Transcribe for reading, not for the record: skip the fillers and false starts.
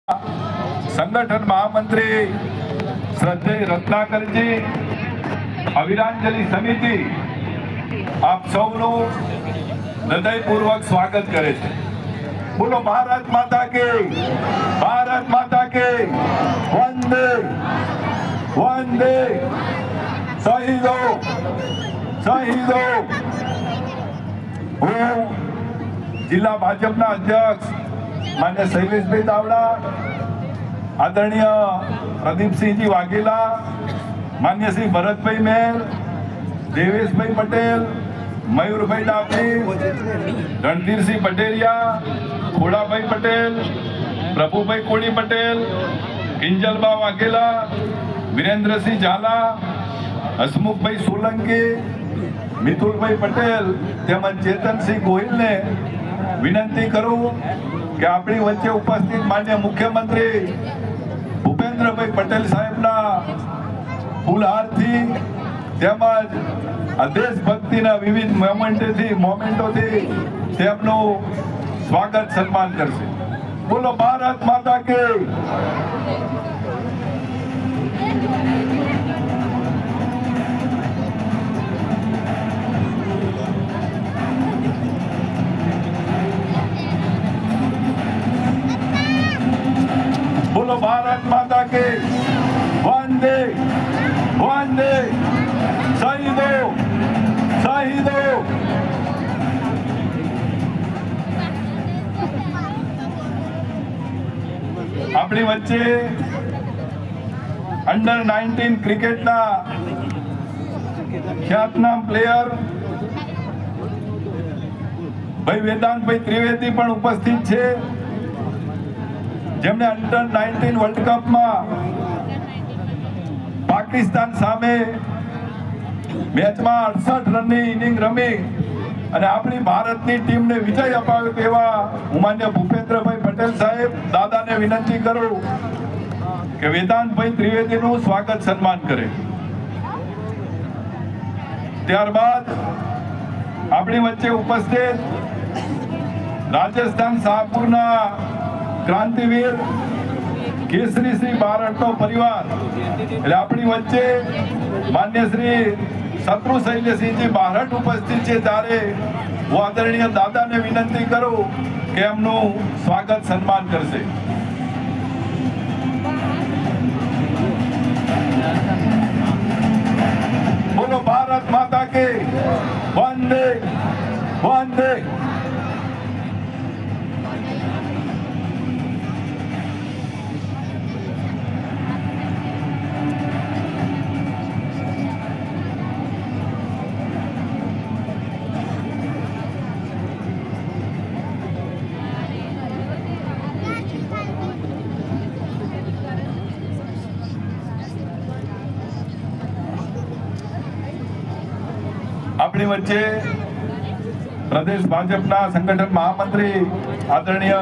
संगठन महामंत्री श्रद्धेय रत्नाकर जी अविरांजलि समिति आप सौनु हृदयपूर्वक स्वागत करे छे। बोलो भारत माता के, भारत माता के। वंदे वंदे। शहीदो शहीदो। હું જિલ્લા ભાજપના અધ્યક્ષ मान्य शैलेषભાઈ દાવડા, आदरणीय प्रदीपसिंहजी वाघेला, मान्य श्री भरतभाई मेहर, देवेशभाई पटेल, मयूरभाई डाभी, रणधीरसिंह पटेरिया, खोड़ाभाई पटेल, प्रभुभाई कोड़ी पटेल, किंजलबा वाघेला, वीरेंद्रसिंह झाला, हसमुखभाई सोलंकी, मितुलभाई पटेल તેમજ ચેતનસિંહ ગોહિલને વિનંતી કરું કે આપણી વચ્ચે ઉપસ્થિત માન્ય મુખ્યમંત્રી ભૂપેન્દ્રભાઈ પટેલ સાહેબના ફૂલહારથી તેમજ આ દેશભક્તિના વિવિધ મોમેન્ટોથી તેમનું સ્વાગત સન્માન કરશે। બોલો ભારત માતા કે। बोलो भारत माता के। वंदे वंदे। शहीदो शहीदो। अपनी वच्चे अंडर 19 क्रिकेटना ख्यातनाम प्लेयर भाई वेदांत भाई त्रिवेदी पण उपस्थित छे, જેમણે અંડર 19 વર્લ્ડ કપમાં પાકિસ્તાન સામે મેચમાં 68 રનની ઇનિંગ રમી અને આપણી ભારતની ટીમને વિજય અપાવ્યો તેવા હું માન્ય ભૂપેન્દ્રભાઈ પટેલ સાહેબ દાદાને વિનંતી કરું કે વેદાંતભાઈ ત્રિવેદીનું સ્વાગત સન્માન કરે। ત્યારબાદ આપણી વચ્ચે ઉપસ્થિત રાજસ્થાન શાહપુરના क्रांतिवीर केसरी श्री बारटનો परिवार એટલે આપણી વચ્ચે માન્ય શ્રી શત્રુ શૈલેષસિંહજી બારટ ઉપસ્થિત છે, ત્યારે હું આદરણીય દાદાને વિનંતી કરું કે એમનું સ્વાગત સન્માન કરશે। બોલો ભારત માતા કે। વંદે વંદે। अपनी वच्चे प्रदेश भाजपा संगठन महामंत्री आदरणीय